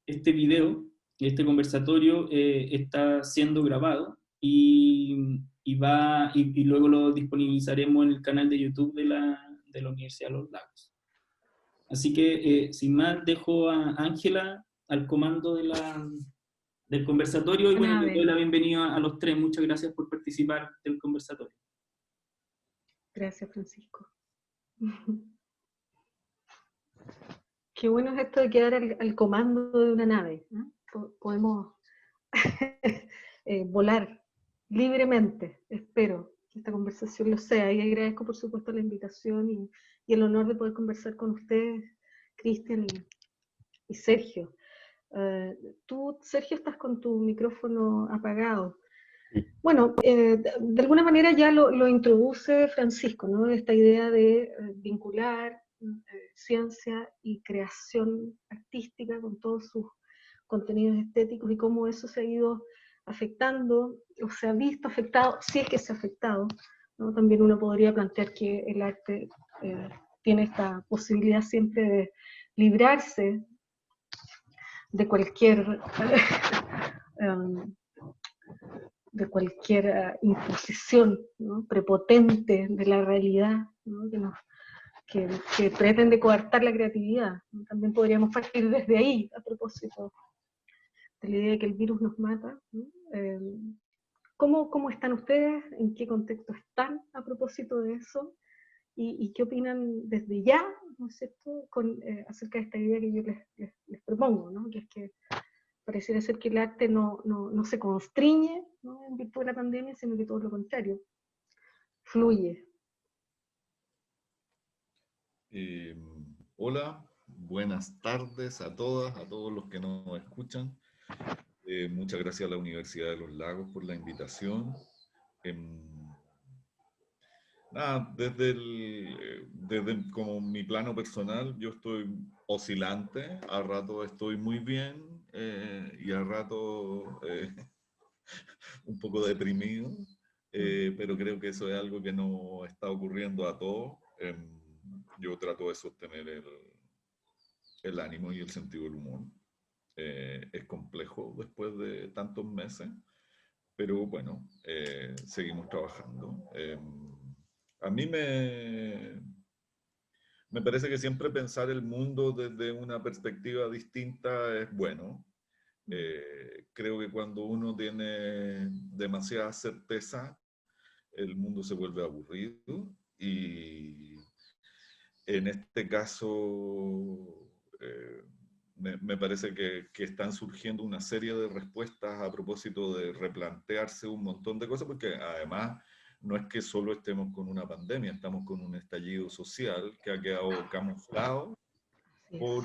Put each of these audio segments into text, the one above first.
este video, este conversatorio está siendo grabado y luego lo disponibilizaremos en el canal de YouTube de la Universidad de los Lagos. Así que, sin más, dejo a Ángela al comando del conversatorio y bueno, le doy la bienvenida a los tres. Muchas gracias por participar del conversatorio. Gracias, Francisco. Qué bueno es esto de quedar al comando de una nave, ¿no? Podemos volar libremente, espero que esta conversación lo sea, y agradezco por supuesto la invitación y el honor de poder conversar con ustedes, Cristian y Sergio. Tú, Sergio, estás con tu micrófono apagado. Bueno, de alguna manera ya lo introduce Francisco, ¿no? Esta idea de vincular ciencia y creación artística con todos sus contenidos estéticos y cómo eso se ha ido afectando, o se ha visto afectado, si es que se ha afectado, ¿no? También uno podría plantear que el arte tiene esta posibilidad siempre de librarse de cualquier imposición, ¿no? Prepotente de la realidad, ¿no? que pretende coartar la creatividad, ¿no? También podríamos partir desde ahí, a propósito de la idea de que el virus nos mata, ¿no? ¿Cómo están ustedes? ¿En qué contexto están a propósito de eso? ¿Y qué opinan desde ya, ¿no es cierto?, acerca de esta idea que yo les propongo, ¿no? Que es que pareciera ser que el arte no se constriñe, ¿no?, en virtud de la pandemia, sino que todo lo contrario, fluye. Hola, buenas tardes a todas, a todos los que nos escuchan. Muchas gracias a la Universidad de los Lagos por la invitación. Desde como mi plano personal, yo estoy oscilante, a rato estoy muy bien y a rato un poco deprimido, pero creo que eso es algo que no está ocurriendo a todos. Yo trato de sostener el ánimo y el sentido del humor. Es complejo después de tantos meses, pero bueno, seguimos trabajando. A mí me parece que siempre pensar el mundo desde una perspectiva distinta es bueno. Creo que cuando uno tiene demasiada certeza, el mundo se vuelve aburrido y en este caso me parece que están surgiendo una serie de respuestas a propósito de replantearse un montón de cosas, porque además no es que solo estemos con una pandemia, estamos con un estallido social que ha quedado camuflado por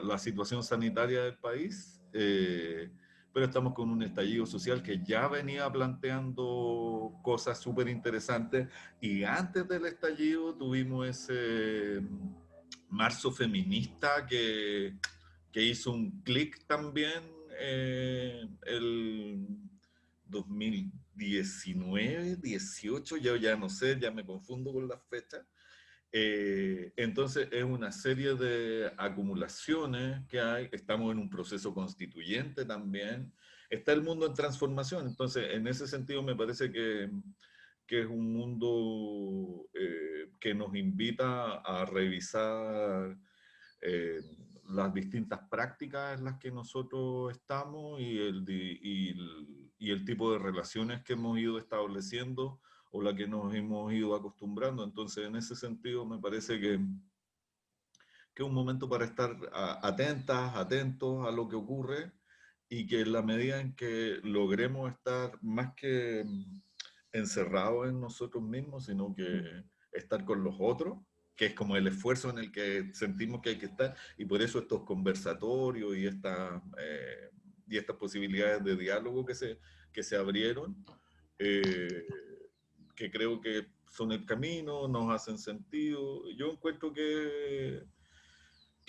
la situación sanitaria del país, pero estamos con un estallido social que ya venía planteando cosas súper interesantes, y antes del estallido tuvimos ese marzo feminista que hizo un clic también el 2019, 18, yo ya no sé, ya me confundo con las fechas. Entonces es una serie de acumulaciones que hay, estamos en un proceso constituyente también, está el mundo en transformación, entonces en ese sentido me parece que es un mundo que nos invita a revisar las distintas prácticas en las que nosotros estamos y el tipo de relaciones que hemos ido estableciendo o la que nos hemos ido acostumbrando. Entonces, en ese sentido, me parece que es un momento para estar atentas, atentos a lo que ocurre, y que en la medida en que logremos estar más que encerrados en nosotros mismos, sino que estar con los otros, que es como el esfuerzo en el que sentimos que hay que estar, y por eso estos conversatorios y estas posibilidades de diálogo que se abrieron, que creo que son el camino, nos hacen sentido. Yo encuentro que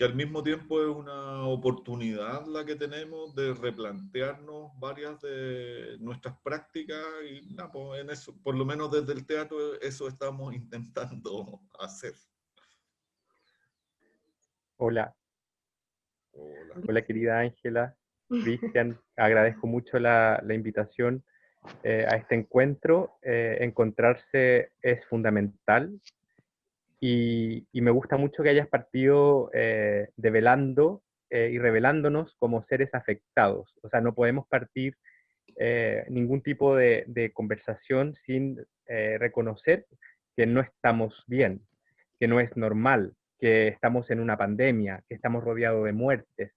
al mismo tiempo es una oportunidad la que tenemos de replantearnos varias de nuestras prácticas, y pues en eso, por lo menos desde el teatro, eso estamos intentando hacer. Hola, Hola. Hola querida Ángela, Cristian, agradezco mucho la invitación a este encuentro. Encontrarse es fundamental y me gusta mucho que hayas partido develando y revelándonos como seres afectados. O sea, no podemos partir ningún tipo de conversación sin reconocer que no estamos bien, que no es normal, que estamos en una pandemia, que estamos rodeados de muertes,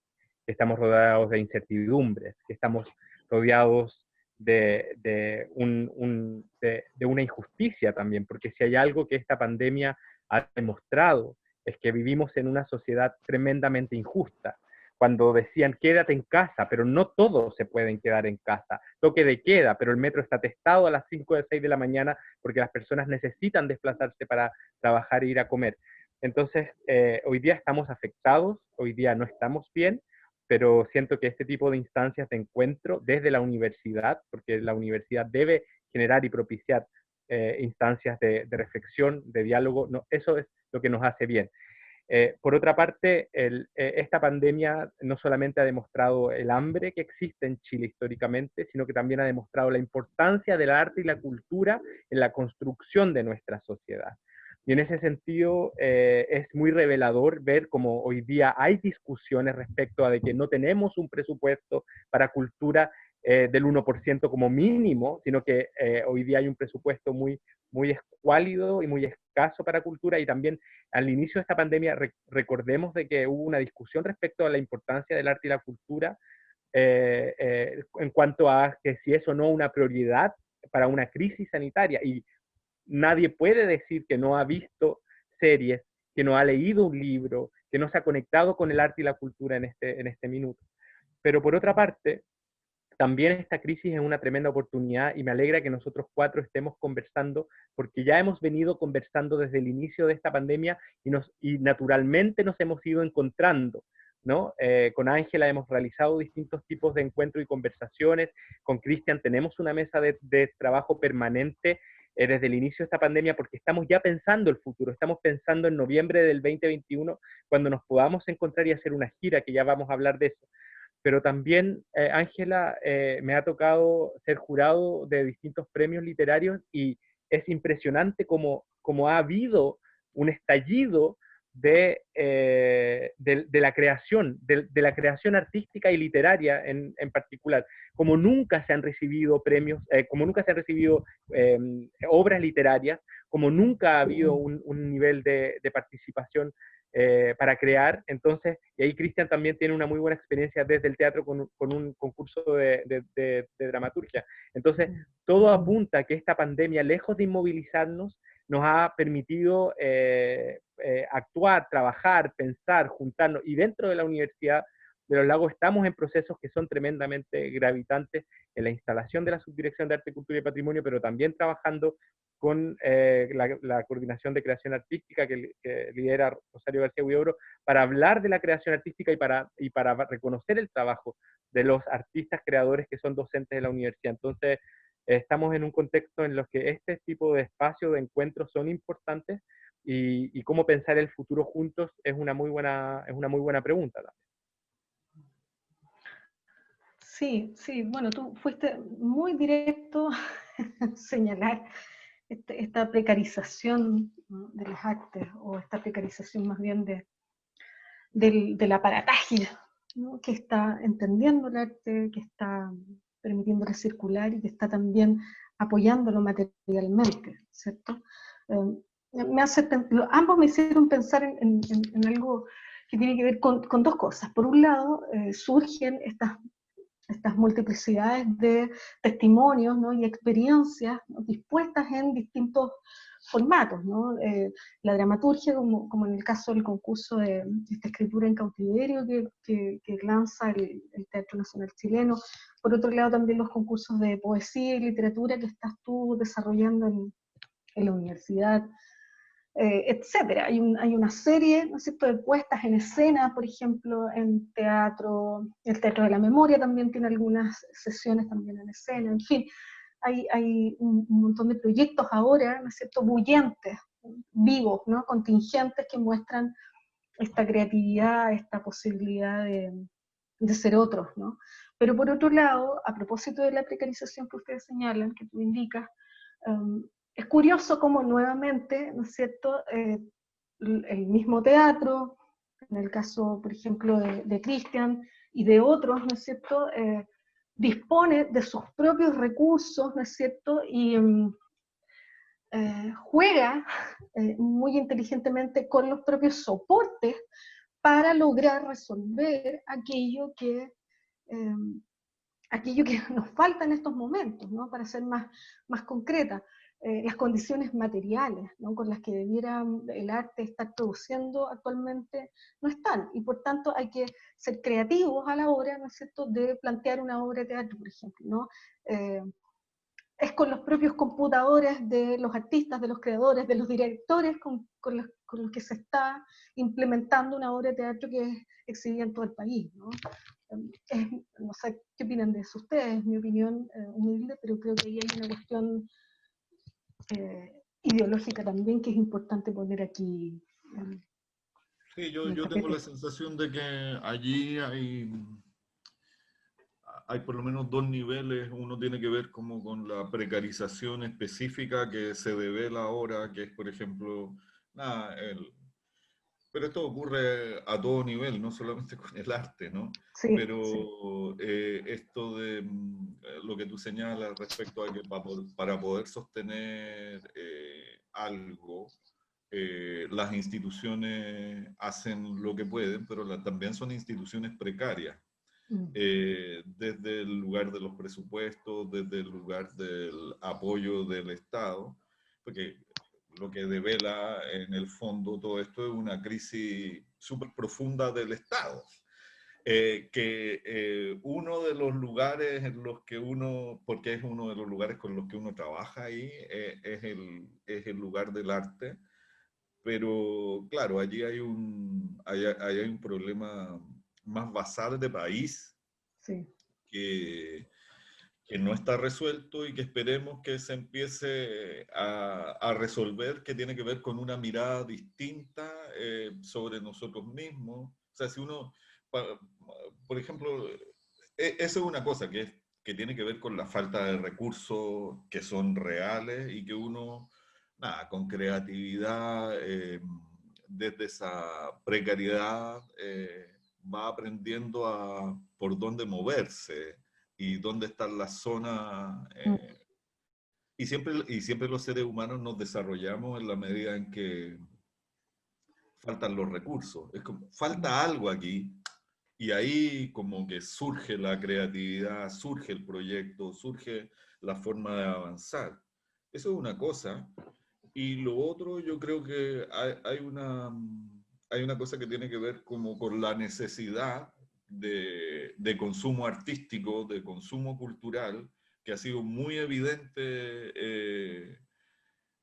que estamos rodeados de incertidumbres, que estamos rodeados de una injusticia también, porque si hay algo que esta pandemia ha demostrado es que vivimos en una sociedad tremendamente injusta. Cuando decían quédate en casa, pero no todos se pueden quedar en casa, toque de queda, pero el metro está atestado a las 5 o 6 de la mañana porque las personas necesitan desplazarse para trabajar e ir a comer. Entonces, hoy día estamos afectados, hoy día no estamos bien, pero siento que este tipo de instancias de encuentro desde la universidad, porque la universidad debe generar y propiciar instancias de reflexión, de diálogo, no, eso es lo que nos hace bien. Por otra parte, esta pandemia no solamente ha demostrado el hambre que existe en Chile históricamente, sino que también ha demostrado la importancia del arte y la cultura en la construcción de nuestra sociedad. Y en ese sentido es muy revelador ver cómo hoy día hay discusiones respecto a de que no tenemos un presupuesto para cultura del 1% como mínimo, sino que hoy día hay un presupuesto muy escuálido y muy escaso para cultura, y también al inicio de esta pandemia recordemos de que hubo una discusión respecto a la importancia del arte y la cultura en cuanto a que si es o no una prioridad para una crisis sanitaria, y nadie puede decir que no ha visto series, que no ha leído un libro, que no se ha conectado con el arte y la cultura en este minuto. Pero por otra parte, también esta crisis es una tremenda oportunidad y me alegra que nosotros cuatro estemos conversando, porque ya hemos venido conversando desde el inicio de esta pandemia y naturalmente nos hemos ido encontrando, ¿no? Con Ángela hemos realizado distintos tipos de encuentros y conversaciones, con Cristian tenemos una mesa de trabajo permanente desde el inicio de esta pandemia, porque estamos ya pensando el futuro, estamos pensando en noviembre del 2021, cuando nos podamos encontrar y hacer una gira, que ya vamos a hablar de eso. Pero también, Ángela, me ha tocado ser jurado de distintos premios literarios y es impresionante cómo ha habido un estallido de la creación, de la creación artística y literaria en particular. Como nunca se han recibido premios, como nunca se han recibido obras literarias, como nunca ha habido un nivel de participación para crear. Entonces, y ahí Cristian también tiene una muy buena experiencia desde el teatro con un concurso de dramaturgia. Entonces, todo apunta a que esta pandemia, lejos de inmovilizarnos, nos ha permitido actuar, trabajar, pensar, juntarnos. Y dentro de la Universidad de los Lagos estamos en procesos que son tremendamente gravitantes en la instalación de la Subdirección de Arte, Cultura y Patrimonio, pero también trabajando con la coordinación de creación artística que lidera Rosario García Huidobro, para hablar de la creación artística y para reconocer el trabajo de los artistas creadores que son docentes de la universidad. Entonces, estamos en un contexto en los que este tipo de espacios de encuentros son importantes, y cómo pensar el futuro juntos es una muy buena pregunta también. Sí, sí, bueno, tú fuiste muy directo en señalar esta precarización, ¿no?, de las artes, o esta precarización más bien del aparataje, ¿no?, que está entendiendo el arte, que está permitiéndole circular y que está también apoyándolo materialmente, ¿cierto? Ambos me hicieron pensar en algo que tiene que ver con dos cosas. Por un lado, surgen estas multiplicidades de testimonios, ¿no?, y experiencias, ¿no?, dispuestas en distintos formatos, ¿no? La dramaturgia, como en el caso del concurso de esta escritura en cautiverio que lanza el Teatro Nacional Chileno. Por otro lado, también los concursos de poesía y literatura que estás tú desarrollando en la universidad, etcétera. Hay una serie, ¿no es cierto?, de puestas en escena, por ejemplo, en teatro. El Teatro de la Memoria también tiene algunas sesiones también en escena. En fin, hay un montón de proyectos ahora, ¿no es cierto?, bullentes, vivos, ¿no?, contingentes, que muestran esta creatividad, esta posibilidad de ser otros, ¿no? Pero por otro lado, a propósito de la precarización que ustedes señalan, que tú indicas, es curioso cómo nuevamente, ¿no es cierto?, el mismo teatro, en el caso, por ejemplo, de Cristian y de otros, ¿no es cierto?, dispone de sus propios recursos, ¿no es cierto?, y juega muy inteligentemente con los propios soportes para lograr resolver eh, aquello que nos falta en estos momentos, ¿no? Para ser más concreta, las condiciones materiales, ¿no?, con las que debiera el arte estar produciendo actualmente no están, y por tanto hay que ser creativos a la hora, ¿no es cierto?, de plantear una obra de teatro, por ejemplo, ¿no? Es con los propios computadores de los artistas, de los creadores, de los directores con los que se está implementando una obra de teatro que es exhibida en todo el país, ¿no? No sé qué opinan de eso ustedes, es mi opinión humilde, pero creo que ahí hay una cuestión ideológica también que es importante poner aquí Sí, en el yo tengo la tapete. sensación de que allí hay por lo menos dos niveles. Uno tiene que ver como con la precarización específica que se devela ahora, que es, por ejemplo, nada, pero esto ocurre a todo nivel, no solamente con el arte, ¿no? Sí, sí. Pero esto de lo que tú señalas respecto a que para poder sostener algo, las instituciones hacen lo que pueden, pero también son instituciones precarias. Mm. Desde el lugar de los presupuestos, desde el lugar del apoyo del Estado, porque lo que devela en el fondo todo esto es una crisis súper profunda del Estado. Uno de los lugares en los que uno, porque es uno de los lugares con los que uno trabaja ahí, es el lugar del arte, pero claro, allí hay un problema más basal de país Sí. que, que no está resuelto y que esperemos que se empiece a resolver, que tiene que ver con una mirada distinta sobre nosotros mismos. O sea, si uno, por ejemplo, eso es una cosa que tiene que ver con la falta de recursos que son reales y que uno, nada, con creatividad, desde esa precariedad, va aprendiendo a por dónde moverse y dónde están las zonas. Mm. Y siempre los seres humanos nos desarrollamos en la medida en que faltan los recursos. Es como, Mm. falta algo aquí. Y ahí como que surge la creatividad, surge el proyecto, surge la forma de avanzar. Eso es una cosa. Y lo otro, yo creo que hay una cosa que tiene que ver como con la necesidad de consumo artístico, de consumo cultural, que ha sido muy evidente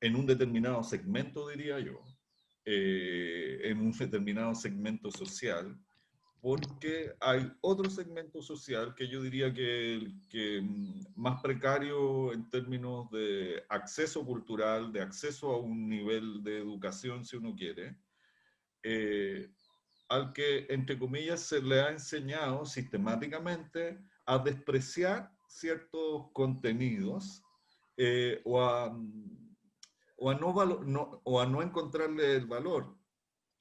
en un determinado segmento, diría yo, en un determinado segmento social, porque hay otro segmento social que yo diría que más precario en términos de acceso cultural, de acceso a un nivel de educación, si uno quiere, eh, al que, entre comillas, se le ha enseñado sistemáticamente a despreciar ciertos contenidos eh, o, a, o a no encontrarle el valor.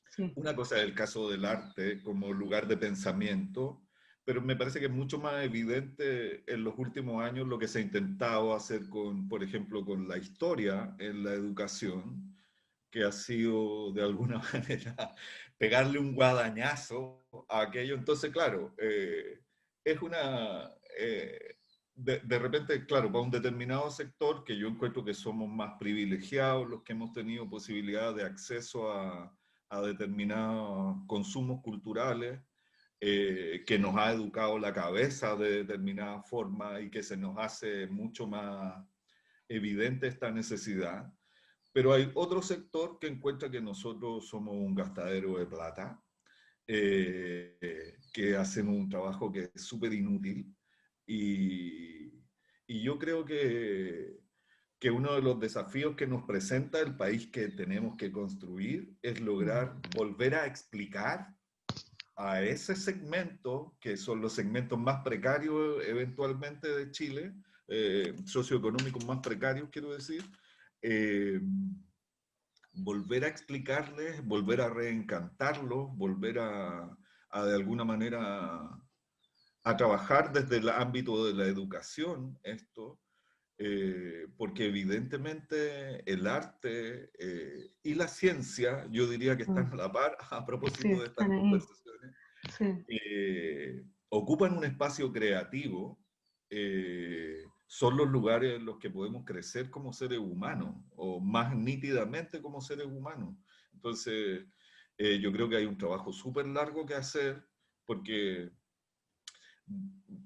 Sí. Una cosa es el caso del arte como lugar de pensamiento, pero me parece que es mucho más evidente en los últimos años lo que se ha intentado hacer con, por ejemplo, con la historia en la educación, que ha sido de alguna manera pegarle un guadañazo a aquello. Entonces, claro, es una... de repente, claro, para un determinado sector, que yo encuentro que somos más privilegiados, los que hemos tenido posibilidad de acceso a determinados consumos culturales, que nos ha educado la cabeza de determinada forma y que se nos hace mucho más evidente esta necesidad. Pero hay otro sector que encuentra que nosotros somos un gastadero de plata, que hacemos un trabajo que es súper inútil y yo creo que uno de los desafíos que nos presenta el país que tenemos que construir es lograr volver a explicar a ese segmento, que son los segmentos más precarios eventualmente de Chile, socioeconómicos más precarios, quiero decir, volver a explicarles, volver a reencantarlos, volver a de alguna manera a trabajar desde el ámbito de la educación esto, porque evidentemente el arte y la ciencia, yo diría que están a la par a propósito de estas conversaciones, ocupan un espacio creativo, son los lugares en los que podemos crecer como seres humanos, o más nítidamente como seres humanos. Entonces, yo creo que hay un trabajo súper largo que hacer, porque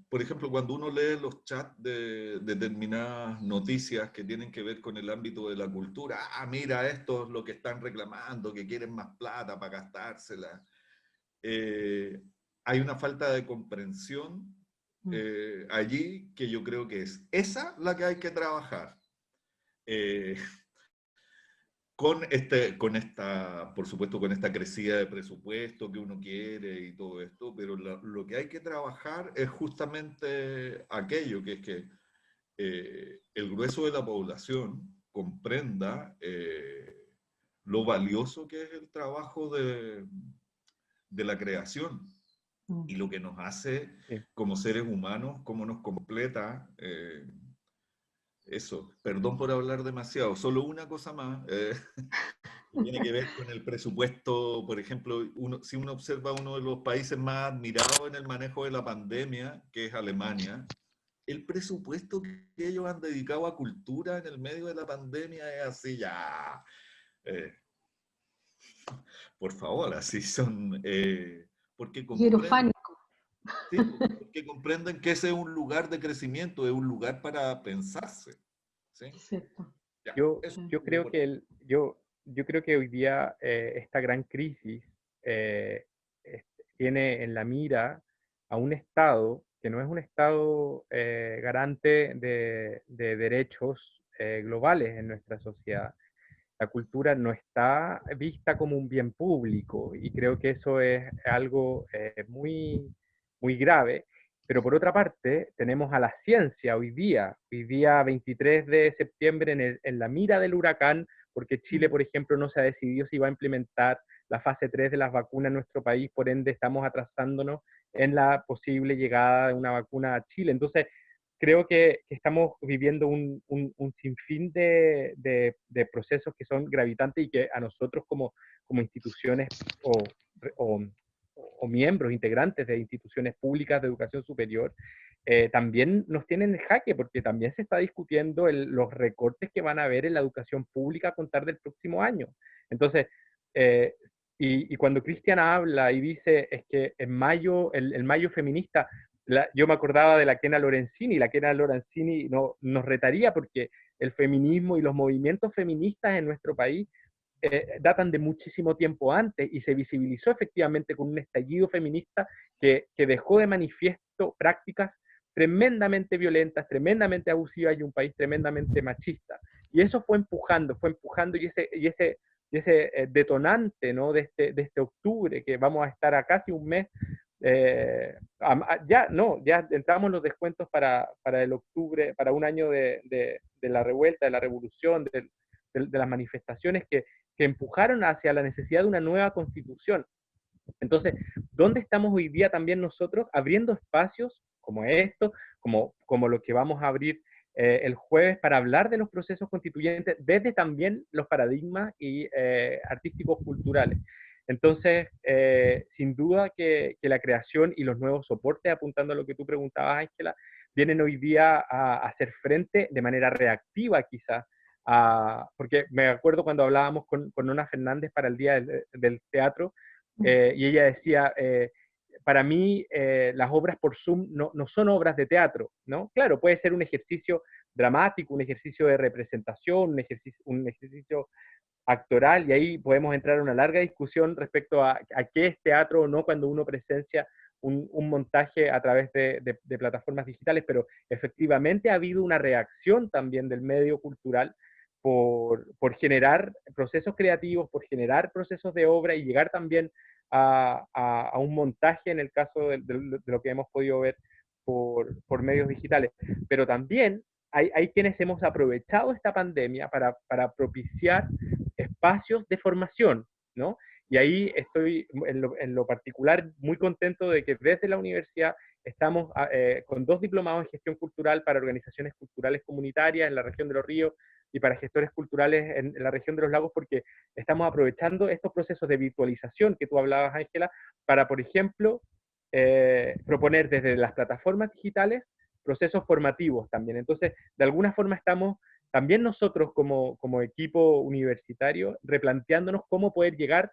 por ejemplo, cuando uno lee los chats de determinadas noticias que tienen que ver con el ámbito de la cultura, mira, esto es lo que están reclamando, que quieren más plata para gastársela. Hay una falta de comprensión allí que yo creo que es esa la que hay que trabajar. Por supuesto, con esta crecida de presupuesto que uno quiere y todo esto, pero lo que hay que trabajar es justamente aquello, que es que el grueso de la población comprenda lo valioso que es el trabajo de la creación y lo que nos hace como seres humanos, cómo nos completa. Eso, perdón por hablar demasiado, solo una cosa más, tiene que ver con el presupuesto. Por ejemplo, si uno observa uno de los países más admirados en el manejo de la pandemia, que es Alemania, el presupuesto que ellos han dedicado a cultura en el medio de la pandemia es así ya, por favor, así son, porque comprenden, sí, porque comprenden que ese es un lugar de crecimiento, es un lugar para pensarse. ¿Sí? Ya, yo creo que yo creo que hoy día esta gran crisis tiene en la mira a un Estado que no es un Estado garante de derechos globales en nuestra sociedad. La cultura no está vista como un bien público y creo que eso es algo muy, muy grave. Pero por otra parte, tenemos a la ciencia hoy día 23 de septiembre en la mira del huracán, porque Chile, por ejemplo, no se ha decidido si va a implementar la fase 3 de las vacunas en nuestro país, por ende estamos atrasándonos en la posible llegada de una vacuna a Chile. Entonces, creo que estamos viviendo un sinfín de procesos que son gravitantes y que a nosotros como instituciones o miembros, integrantes de instituciones públicas de educación superior, también nos tienen en jaque, porque también se está discutiendo los recortes que van a haber en la educación pública a contar del próximo año. Entonces, y cuando Cristian habla y dice, es que en mayo, el mayo feminista, yo me acordaba de la Kena Lorenzini nos retaría porque el feminismo y los movimientos feministas en nuestro país datan de muchísimo tiempo antes y se visibilizó efectivamente con un estallido feminista que dejó de manifiesto prácticas tremendamente violentas, tremendamente abusivas y un país tremendamente machista. Y eso fue empujando y ese detonante, ¿no? de este octubre, que vamos a estar a casi un mes, ya entramos en los descuentos para el octubre, para un año de la revuelta, de la revolución, de las manifestaciones que empujaron hacia la necesidad de una nueva constitución. Entonces, ¿dónde estamos hoy día también nosotros abriendo espacios como esto, como lo que vamos a abrir el jueves para hablar de los procesos constituyentes desde también los paradigmas y artísticos culturales? Entonces, sin duda que la creación y los nuevos soportes, apuntando a lo que tú preguntabas, Ángela, vienen hoy día a hacer frente de manera reactiva quizás, porque me acuerdo cuando hablábamos con Nona Fernández para el Día del Teatro, y ella decía, para mí las obras por Zoom no son obras de teatro, ¿no? Claro, puede ser un ejercicio dramático, un ejercicio de representación, un ejercicio actoral, y ahí podemos entrar en una larga discusión respecto a qué es teatro o no cuando uno presencia un montaje a través de plataformas digitales, pero efectivamente ha habido una reacción también del medio cultural por generar procesos creativos, por generar procesos de obra y llegar también a un montaje en el caso de lo que hemos podido ver por medios digitales. Pero también hay quienes hemos aprovechado esta pandemia para propiciar espacios de formación, ¿no? Y ahí estoy en lo particular muy contento de que desde la universidad estamos con 2 diplomados en gestión cultural para organizaciones culturales comunitarias en la región de Los Ríos y para gestores culturales en la región de los lagos, porque estamos aprovechando estos procesos de virtualización que tú hablabas, Ángela, para, por ejemplo, proponer desde las plataformas digitales procesos formativos también. Entonces, de alguna forma estamos también nosotros como equipo universitario replanteándonos cómo poder llegar,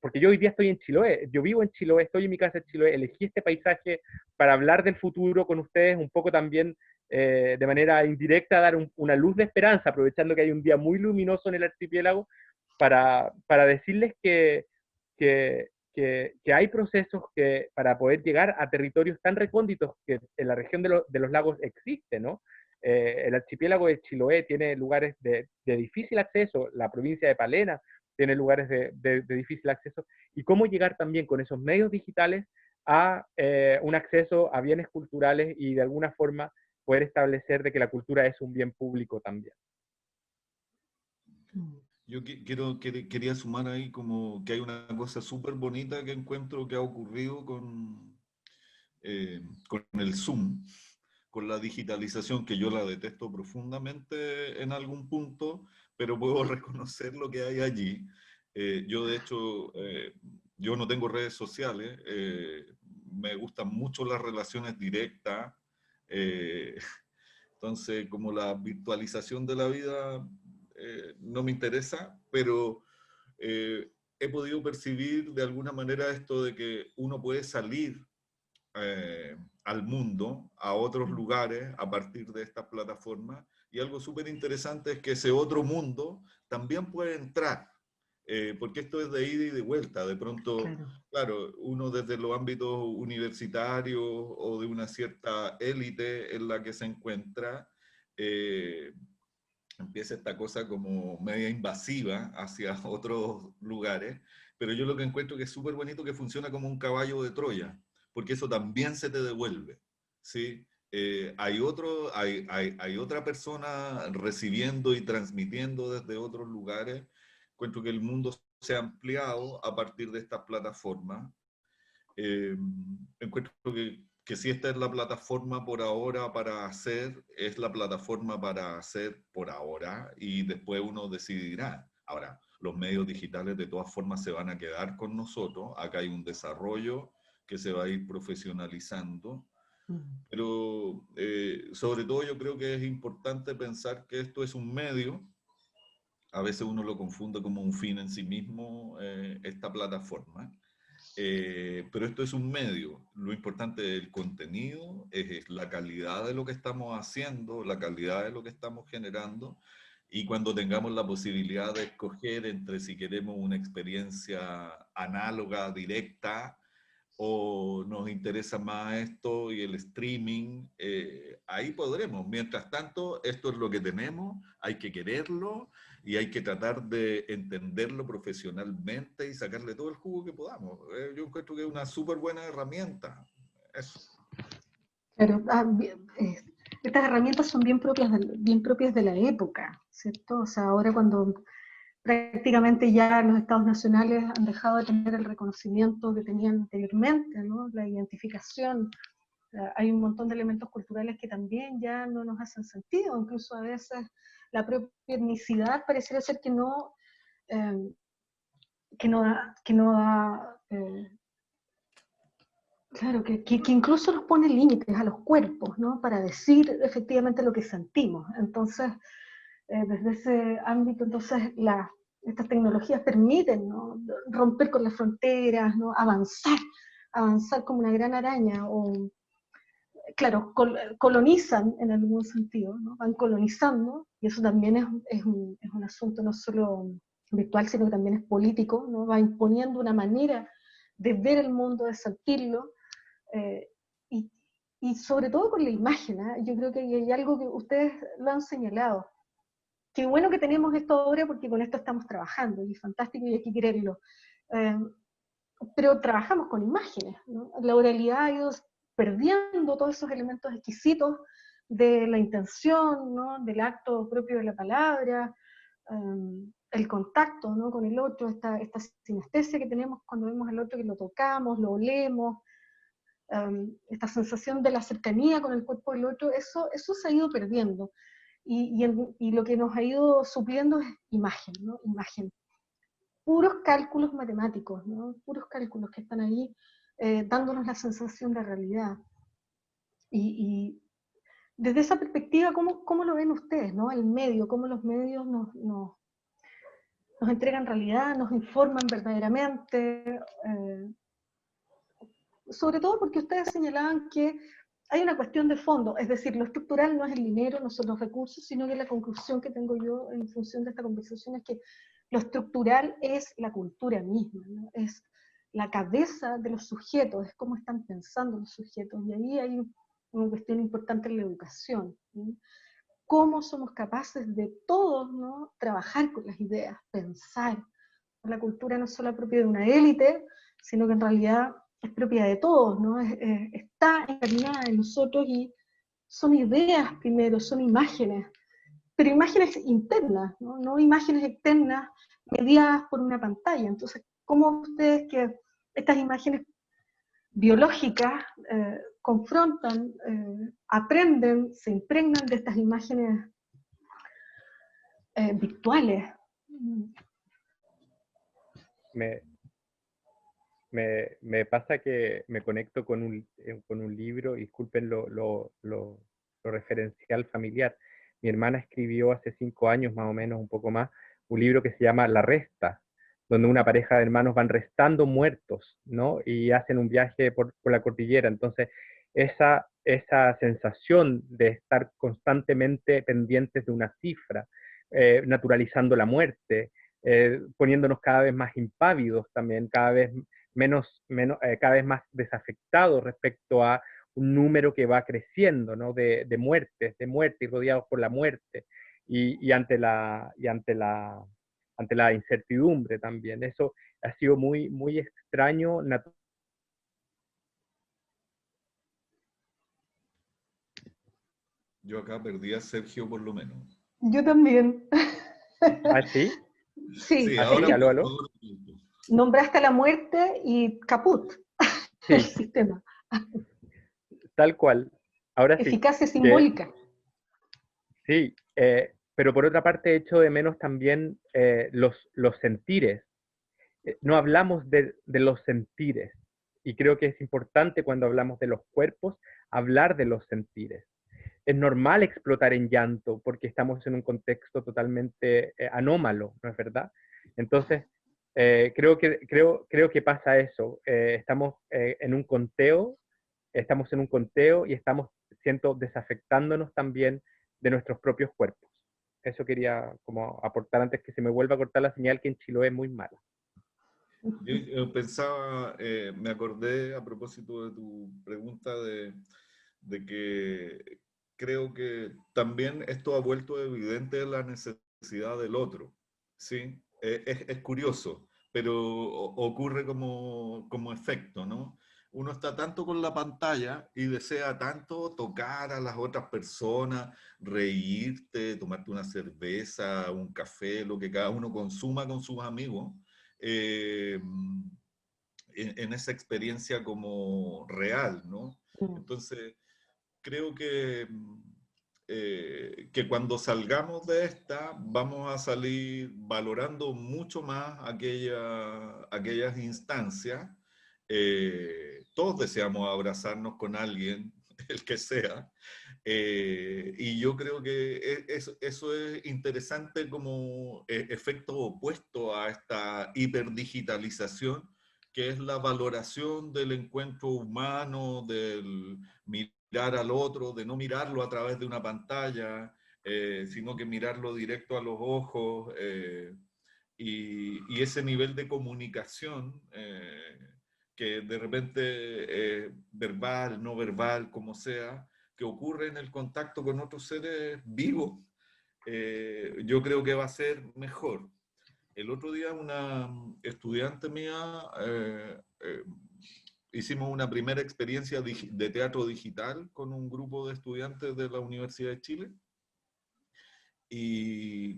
porque yo hoy día estoy en Chiloé, yo vivo en Chiloé, estoy en mi casa en Chiloé, elegí este paisaje para hablar del futuro con ustedes, un poco también de manera indirecta dar una luz de esperanza, aprovechando que hay un día muy luminoso en el archipiélago, para decirles que hay procesos que para poder llegar a territorios tan recónditos que en la región de los lagos existe, ¿no? El archipiélago de Chiloé tiene lugares de difícil acceso, la provincia de Palena tiene lugares de difícil acceso, y cómo llegar también con esos medios digitales a un acceso a bienes culturales y de alguna forma poder establecer de que la cultura es un bien público también. Yo quería sumar ahí como que hay una cosa súper bonita que encuentro que ha ocurrido con el Zoom, con la digitalización, que yo la detesto profundamente en algún punto, pero puedo reconocer lo que hay allí. Yo de hecho, yo no tengo redes sociales, me gustan mucho las relaciones directas, entonces como la virtualización de la vida no me interesa, pero he podido percibir de alguna manera esto de que uno puede salir al mundo, a otros lugares, a partir de estas plataformas. Y algo súper interesante es que ese otro mundo también puede entrar, porque esto es de ida y de vuelta. De pronto, claro, uno desde los ámbitos universitarios o de una cierta élite en la que se encuentra, empieza esta cosa como media invasiva hacia otros lugares, pero yo lo que encuentro que es súper bonito que funciona como un caballo de Troya, porque eso también se te devuelve, ¿sí? Hay otra persona recibiendo y transmitiendo desde otros lugares. Encuentro que el mundo se ha ampliado a partir de estas plataformas. Encuentro que si esta es la plataforma por ahora para hacer, es la plataforma para hacer por ahora y después uno decidirá. Ahora, los medios digitales de todas formas se van a quedar con nosotros. Acá hay un desarrollo que se va a ir profesionalizando. Pero sobre todo yo creo que es importante pensar que esto es un medio. A veces uno lo confunde como un fin en sí mismo, esta plataforma. Pero esto es un medio. Lo importante del contenido es la calidad de lo que estamos haciendo, la calidad de lo que estamos generando, y cuando tengamos la posibilidad de escoger entre si queremos una experiencia análoga, directa, o nos interesa más esto y el streaming, ahí podremos. Mientras tanto, esto es lo que tenemos, hay que quererlo y hay que tratar de entenderlo profesionalmente y sacarle todo el jugo que podamos. Yo encuentro que es una súper buena herramienta. Eso. Claro, estas herramientas son bien propias de la época, ¿cierto? O sea, ahora cuando prácticamente ya los estados nacionales han dejado de tener el reconocimiento que tenían anteriormente, ¿no? La identificación. Hay un montón de elementos culturales que también ya no nos hacen sentido, incluso a veces la propia etnicidad pareciera ser que no da claro, que incluso nos pone límites a los cuerpos, ¿no? Para decir efectivamente lo que sentimos. Entonces, desde ese ámbito, entonces, estas tecnologías permiten, ¿no? Romper con las fronteras, ¿no? Avanzar como una gran araña, o, claro, colonizan en algún sentido, ¿no? Van colonizando, y eso también es un asunto no solo virtual, sino que también es político, ¿no? Va imponiendo una manera de ver el mundo, de sentirlo, y, y sobre todo con la imagen, ¿eh? Yo creo que hay algo que ustedes lo han señalado. Qué bueno que tenemos esto ahora porque con esto estamos trabajando, y es fantástico y hay que quererlo. Pero trabajamos con imágenes, ¿no? La oralidad ha ido perdiendo todos esos elementos exquisitos de la intención, ¿no? Del acto propio de la palabra, el contacto, ¿no? Con el otro, esta sinestesia que tenemos cuando vemos al otro, que lo tocamos, lo olemos, esta sensación de la cercanía con el cuerpo del otro, eso se ha ido perdiendo. Y lo que nos ha ido supliendo es imagen, ¿no? Imagen. Puros cálculos matemáticos, ¿no? Puros cálculos que están ahí dándonos la sensación de realidad. Y desde esa perspectiva, ¿cómo lo ven ustedes, ¿no? El medio, cómo los medios nos entregan realidad, nos informan verdaderamente, sobre todo porque ustedes señalaban que hay una cuestión de fondo, es decir, lo estructural no es el dinero, no son los recursos, sino que la conclusión que tengo yo en función de esta conversación es que lo estructural es la cultura misma, ¿no? Es la cabeza de los sujetos, es cómo están pensando los sujetos, y ahí hay una cuestión importante en la educación, ¿no? Cómo somos capaces de todos, ¿no? Trabajar con las ideas, pensar. La cultura no es solo propia de una élite, sino que en realidad es propia de todos, ¿no? Está encarnada en nosotros y son ideas primero, son imágenes, pero imágenes internas, ¿no? No imágenes externas mediadas por una pantalla. Entonces, ¿cómo ustedes que estas imágenes biológicas confrontan, aprenden, se impregnan de estas imágenes virtuales? Me pasa que me conecto con un libro, y disculpen lo referencial familiar. Mi hermana escribió hace 5 años, más o menos, un poco más, un libro que se llama La Resta, donde una pareja de hermanos van restando muertos, ¿no? Y hacen un viaje por la cordillera. Entonces, esa sensación de estar constantemente pendientes de una cifra, naturalizando la muerte, poniéndonos cada vez más impávidos también, cada vez cada vez más desafectados respecto a un número que va creciendo, ¿no? de muerte y rodeados por la muerte, y ante la incertidumbre también. Eso ha sido muy, muy extraño. Yo acá perdí a Sergio por lo menos. Yo también. ¿Ah, sí? Sí, Sí, ¿Ah, ahora, sí? ¿Aló, aló? nombraste la muerte y caput, el Sí, sistema. tal cual. Ahora sí. Eficacia Que, simbólica. sí, pero por otra parte echo de menos también los sentires. No hablamos de los sentires, y creo que es importante cuando hablamos de los cuerpos hablar de los sentires. Es normal explotar en llanto porque estamos en un contexto totalmente anómalo, ¿no es verdad? Entonces, creo que pasa eso. Estamos en un conteo y estamos desafectándonos también de nuestros propios cuerpos. Eso quería como aportar antes que se me vuelva a cortar la señal, que en Chiloé es muy mala. Yo pensaba, me acordé a propósito de tu pregunta de que creo que también esto ha vuelto evidente la necesidad del otro, ¿sí? Es curioso, pero ocurre como efecto, ¿no? Uno está tanto con la pantalla y desea tanto tocar a las otras personas, reírte, tomarte una cerveza, un café, lo que cada uno consuma con sus amigos, eh, en esa experiencia como real, ¿no? Entonces, creo que cuando salgamos de esta, vamos a salir valorando mucho más aquellas instancias. Todos deseamos abrazarnos con alguien, el que sea, y yo creo que eso es interesante como efecto opuesto a esta hiperdigitalización, que es la valoración del encuentro humano, del mirar al otro, de no mirarlo a través de una pantalla, sino que mirarlo directo a los ojos, y ese nivel de comunicación que de repente, verbal, no verbal, como sea, que ocurre en el contacto con otros seres vivos, yo creo que va a ser mejor. El otro día una estudiante mía, hicimos una primera experiencia de teatro digital con un grupo de estudiantes de la Universidad de Chile, y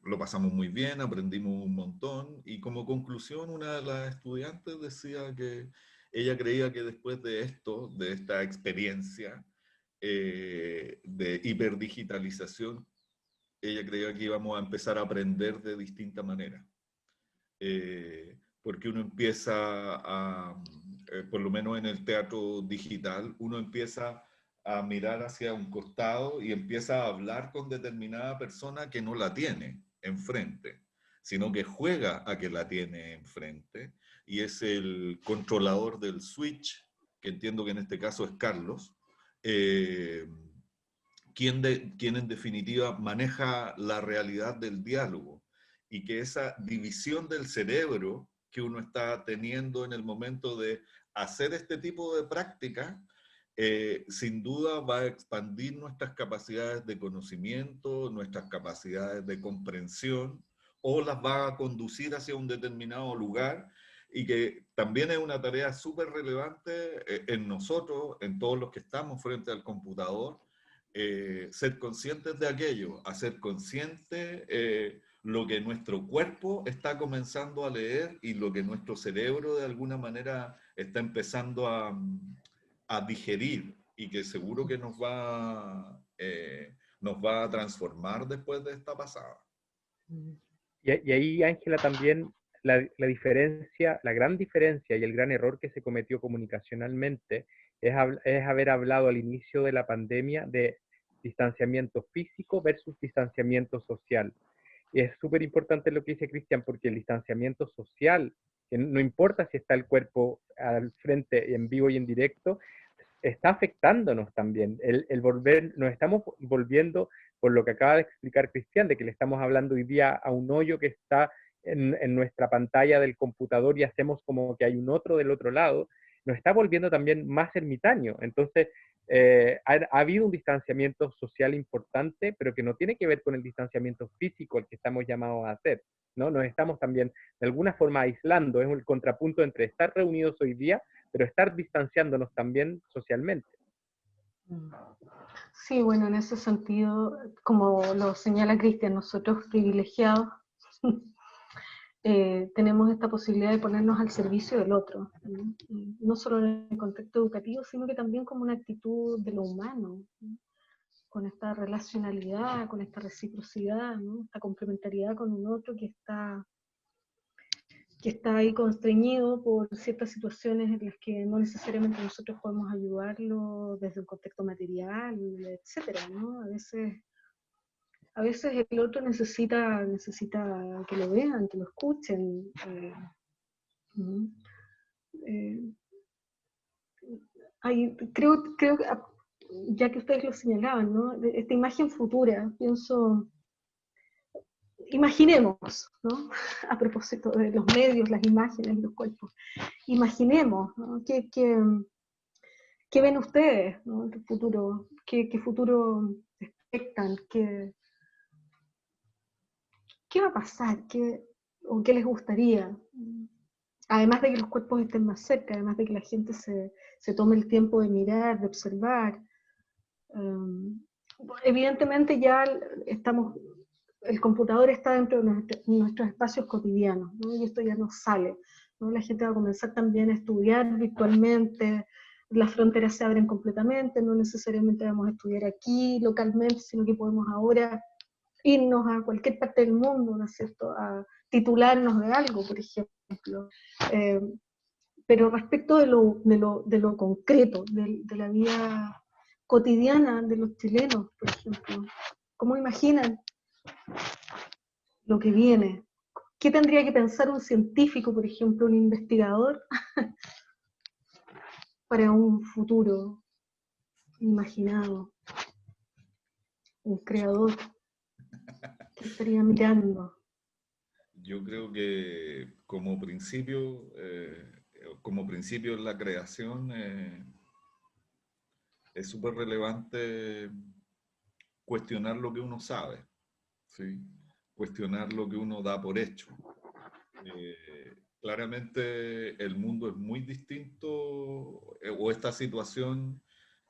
lo pasamos muy bien, aprendimos un montón, y como conclusión una de las estudiantes decía que ella creía que después de esto, de esta experiencia de hiperdigitalización, ella creía que íbamos a empezar a aprender de distinta manera. Porque uno empieza por lo menos en el teatro digital, uno empieza a mirar hacia un costado y empieza a hablar con determinada persona que no la tiene enfrente, sino que juega a que la tiene enfrente, y es el controlador del switch, que entiendo que en este caso es Carlos, quien en definitiva maneja la realidad del diálogo, y que esa división del cerebro que uno está teniendo en el momento de hacer este tipo de práctica, sin duda va a expandir nuestras capacidades de conocimiento, nuestras capacidades de comprensión, o las va a conducir hacia un determinado lugar, y que también es una tarea súper relevante en nosotros, en todos los que estamos frente al computador, ser conscientes de aquello, hacer consciente lo que nuestro cuerpo está comenzando a leer y lo que nuestro cerebro de alguna manera está empezando a digerir, y que seguro que nos va a transformar después de esta pasada. Y ahí, Ángela, también la diferencia, la gran diferencia y el gran error que se cometió comunicacionalmente es haber hablado al inicio de la pandemia de distanciamiento físico versus distanciamiento social. Y es súper importante lo que dice Cristian, porque el distanciamiento social, que no importa si está el cuerpo al frente, en vivo y en directo, está afectándonos también. Nos estamos volviendo, por lo que acaba de explicar Cristian, de que le estamos hablando hoy día a un hoyo que está en nuestra pantalla del computador y hacemos como que hay un otro del otro lado, nos está volviendo también más ermitaño. Entonces, ha habido un distanciamiento social importante, pero que no tiene que ver con el distanciamiento físico al que estamos llamados a hacer, ¿no? Nos estamos también de alguna forma aislando, es un contrapunto entre estar reunidos hoy día, pero estar distanciándonos también socialmente. Sí, bueno, en ese sentido, como lo señala Cristian, nosotros privilegiados tenemos esta posibilidad de ponernos al servicio del otro, ¿no? No solo en el contexto educativo, sino que también como una actitud de lo humano, ¿no? Con esta relacionalidad, con esta reciprocidad, ¿no? Esta complementariedad con un otro que está ahí constreñido por ciertas situaciones en las que no necesariamente nosotros podemos ayudarlo desde un contexto material, etcétera, ¿no? A veces el otro necesita que lo vean, que lo escuchen. Creo que, ya que ustedes lo señalaban, ¿no? Esta imagen futura, pienso, imaginemos, ¿no? A propósito de los medios, las imágenes, los cuerpos, imaginemos, ¿no? ¿Qué ven ustedes, ¿no? ¿Qué futuro, qué futuro expectan? ¿Qué va a pasar? ¿O qué les gustaría? Además de que los cuerpos estén más cerca, además de que la gente se tome el tiempo de mirar, de observar. Evidentemente ya el computador está dentro de nuestros espacios cotidianos, ¿no? Y esto ya no sale, ¿no? La gente va a comenzar también a estudiar virtualmente, las fronteras se abren completamente, no necesariamente vamos a estudiar aquí localmente, sino que podemos ahora irnos a cualquier parte del mundo, ¿no es cierto?, a titularnos de algo, por ejemplo. Pero respecto de lo concreto, de la vida cotidiana de los chilenos, por ejemplo, ¿cómo imaginan lo que viene? ¿Qué tendría que pensar un científico, por ejemplo, un investigador, para un futuro imaginado? Un creador que estaría mirando. Yo creo que como principio, como principio en la creación, es súper relevante cuestionar lo que uno sabe, ¿sí? Cuestionar lo que uno da por hecho. Claramente el mundo es muy distinto, o esta situación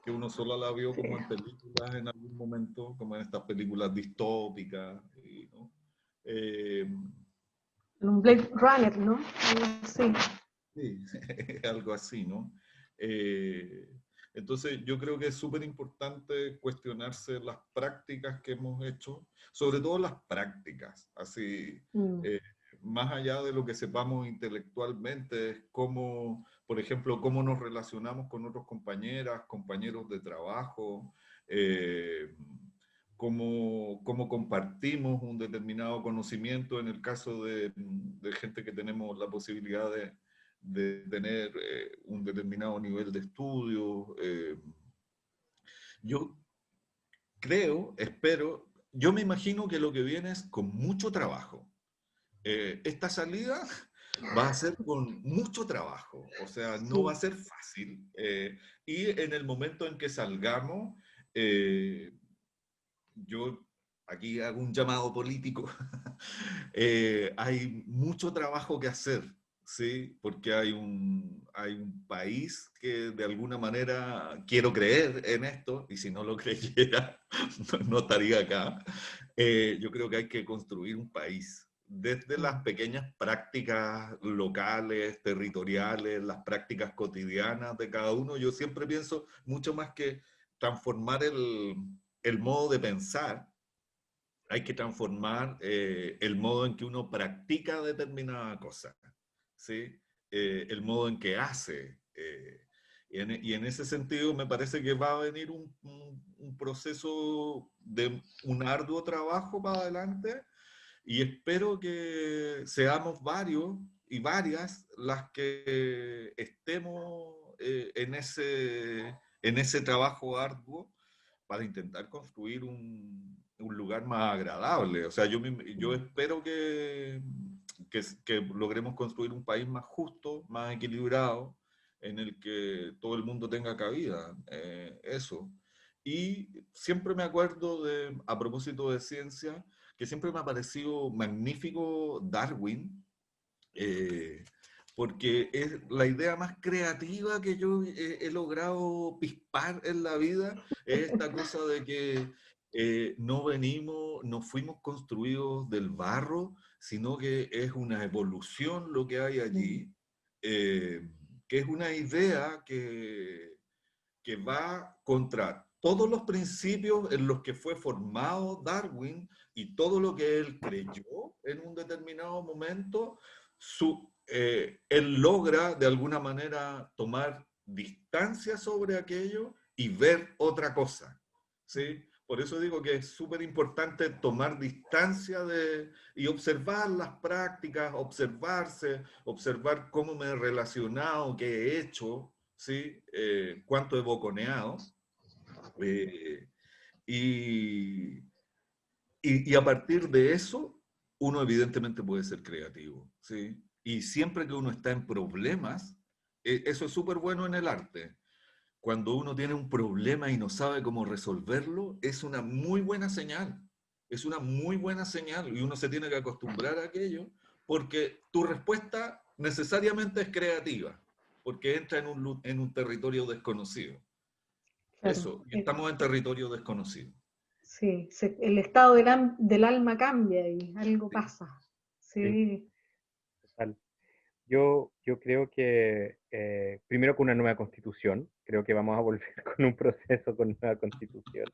que uno solo la vio como en películas en algún momento, como en estas películas distópicas, ¿no? Un Blade Runner, ¿no? Algo así. Sí, algo así, ¿no? Entonces yo creo que es súper importante cuestionarse las prácticas que hemos hecho, sobre todo las prácticas, así, más allá de lo que sepamos intelectualmente, es cómo, por ejemplo, cómo nos relacionamos con otros compañeras, compañeros de trabajo, cómo compartimos un determinado conocimiento en el caso de gente que tenemos la posibilidad de tener un determinado nivel de estudio. Yo creo, espero, yo me imagino que lo que viene es con mucho trabajo. Esta salida va a ser con mucho trabajo, o sea, no va a ser fácil. Y en el momento en que salgamos, yo aquí hago un llamado político, hay mucho trabajo que hacer. Sí, porque hay un país que de alguna manera quiero creer en esto, y si no lo creyera, no estaría acá. Yo creo que hay que construir un país, desde las pequeñas prácticas locales, territoriales, las prácticas cotidianas de cada uno. Yo siempre pienso mucho más que transformar el modo de pensar, hay que transformar el modo en que uno practica determinada cosa. ¿Sí? El modo en que hace. Y en ese sentido me parece que va a venir un proceso de un arduo trabajo para adelante, y espero que seamos varios y varias las que estemos en ese trabajo arduo para intentar construir un lugar más agradable. O sea, yo espero que logremos construir un país más justo, más equilibrado, en el que todo el mundo tenga cabida. Eso. Y siempre me acuerdo a propósito de ciencia, que siempre me ha parecido magnífico Darwin, porque es la idea más creativa que yo he logrado pispar en la vida, es esta cosa de que no fuimos construidos del barro, sino que es una evolución lo que hay allí, que es una idea que va contra todos los principios en los que fue formado Darwin y todo lo que él creyó en un determinado momento. Él logra de alguna manera tomar distancia sobre aquello y ver otra cosa, ¿sí? Por eso digo que es súper importante tomar distancia y observar las prácticas, observar cómo me he relacionado, qué he hecho, ¿sí? Cuánto he boconeado. Y a partir de eso, uno evidentemente puede ser creativo, ¿sí? Y siempre que uno está en problemas, eso es súper bueno en el arte. Cuando uno tiene un problema y no sabe cómo resolverlo, es una muy buena señal. Es una muy buena señal, y uno se tiene que acostumbrar a aquello, porque tu respuesta necesariamente es creativa, porque entra en un territorio desconocido. Claro. Eso, y estamos en territorio desconocido. Sí, el estado del alma cambia y algo pasa. Sí. Total. Yo creo que primero con una nueva constitución, creo que vamos a volver con un proceso con nueva constitución,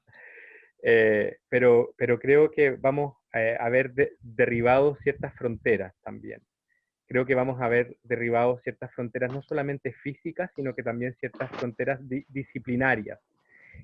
pero creo que vamos a haber derribado ciertas fronteras también. Creo que vamos a haber derribado ciertas fronteras no solamente físicas, sino que también ciertas fronteras disciplinarias.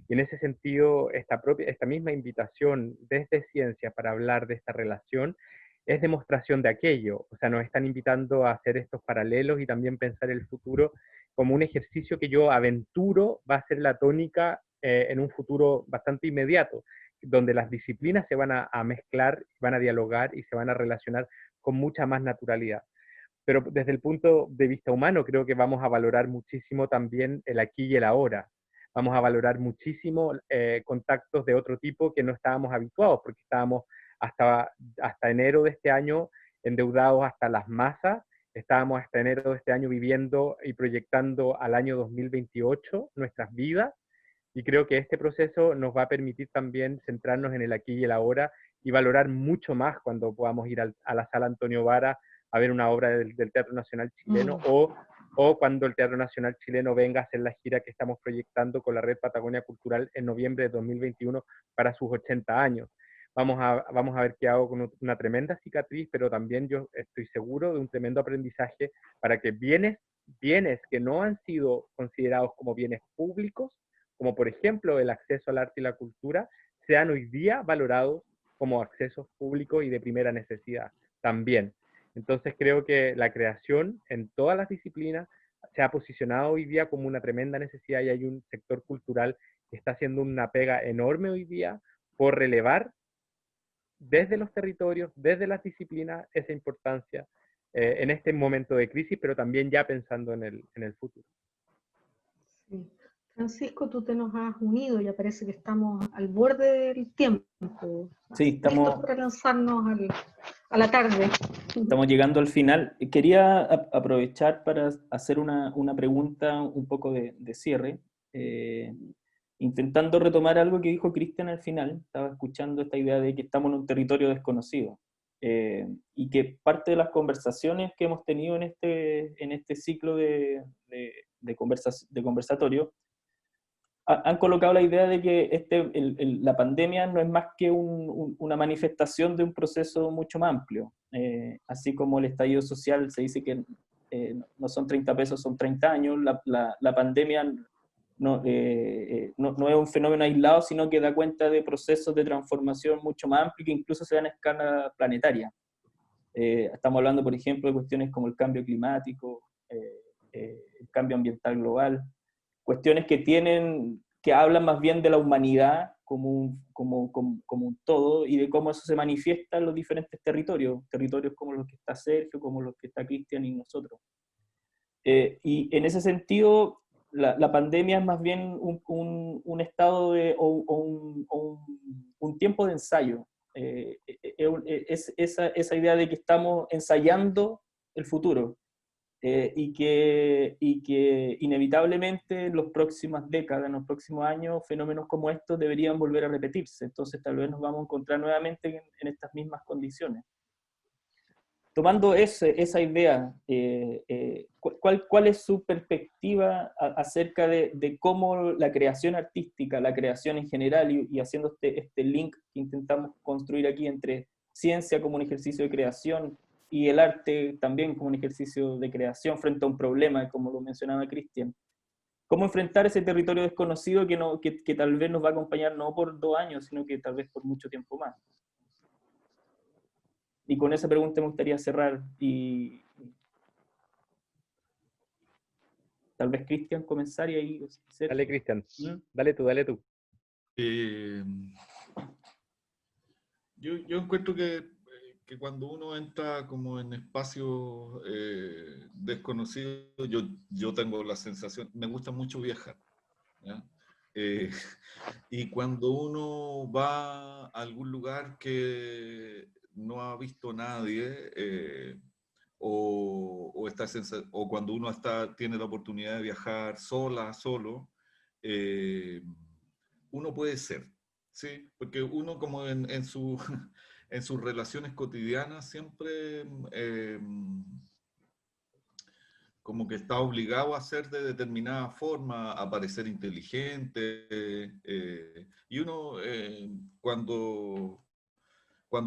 Y en ese sentido, esta misma invitación desde ciencia para hablar de esta relación es demostración de aquello. O sea, nos están invitando a hacer estos paralelos y también pensar el futuro como un ejercicio que yo aventuro va a ser la tónica en un futuro bastante inmediato, donde las disciplinas se van a mezclar, van a dialogar y se van a relacionar con mucha más naturalidad. pero desde el punto de vista humano creo que vamos a valorar muchísimo también el aquí y el ahora. Vamos a valorar muchísimo contactos de otro tipo que no estábamos habituados, porque estábamos hasta enero de este año endeudados hasta las masas. Estábamos hasta enero de este año viviendo y proyectando al año 2028 nuestras vidas, y creo que este proceso nos va a permitir también centrarnos en el aquí y el ahora y valorar mucho más cuando podamos ir a la Sala Antonio Vara a ver una obra del Teatro Nacional Chileno, o cuando el Teatro Nacional Chileno venga a hacer la gira que estamos proyectando con la Red Patagonia Cultural en noviembre de 2021 para sus 80 años. Vamos a ver qué hago con una tremenda cicatriz, pero también yo estoy seguro de un tremendo aprendizaje para que bienes que no han sido considerados como bienes públicos, como por ejemplo el acceso al arte y la cultura, sean hoy día valorados como accesos públicos y de primera necesidad también. Entonces creo que la creación en todas las disciplinas se ha posicionado hoy día como una tremenda necesidad, y hay un sector cultural que está haciendo una pega enorme hoy día por relevar desde los territorios, desde las disciplinas, esa importancia en este momento de crisis, pero también ya pensando en el futuro. Sí. Francisco, tú te nos has unido, ya parece que estamos al borde del tiempo. Sí, Listos para lanzarnos a la tarde. Estamos llegando al final. Quería aprovechar para hacer una pregunta un poco de cierre, intentando retomar algo que dijo Cristian al final. Estaba escuchando esta idea de que estamos en un territorio desconocido, y que parte de las conversaciones que hemos tenido en este ciclo de conversatorio han colocado la idea de que la pandemia no es más que una manifestación de un proceso mucho más amplio. Así como el estallido social se dice que no son 30 pesos, son 30 años, la pandemia no es un fenómeno aislado, sino que da cuenta de procesos de transformación mucho más amplios que incluso se dan a escala planetaria. Estamos hablando, por ejemplo, de cuestiones como el cambio climático, el cambio ambiental global, cuestiones que hablan más bien de la humanidad como un todo, y de cómo eso se manifiesta en los diferentes territorios como los que está Sergio, como los que está Cristian y nosotros. Y en ese sentido, la pandemia es más bien un estado un tiempo de ensayo. Es esa idea de que estamos ensayando el futuro. Y que inevitablemente en las próximas décadas, en los próximos años, fenómenos como estos deberían volver a repetirse. Entonces tal vez nos vamos a encontrar nuevamente en estas mismas condiciones. Tomando esa idea, ¿cuál es su perspectiva acerca de cómo la creación artística, la creación en general, y haciendo este link que intentamos construir aquí entre ciencia como un ejercicio de creación y el arte también como un ejercicio de creación frente a un problema, como lo mencionaba Cristian? ¿Cómo enfrentar ese territorio desconocido que tal vez nos va a acompañar no por 2 años, sino que tal vez por mucho tiempo más? Y con esa pregunta me gustaría cerrar, y tal vez Cristian comenzar y ahí... Dale, Cristian. Dale tú. Yo encuentro que cuando uno entra como en espacios desconocidos, yo tengo la sensación, me gusta mucho viajar, ¿ya? Y cuando uno va a algún lugar que no ha visto nadie, o cuando uno tiene la oportunidad de viajar solo, uno puede ser, ¿sí? Porque uno como en sus relaciones cotidianas siempre como que está obligado a ser de determinada forma, a parecer inteligente, y uno cuando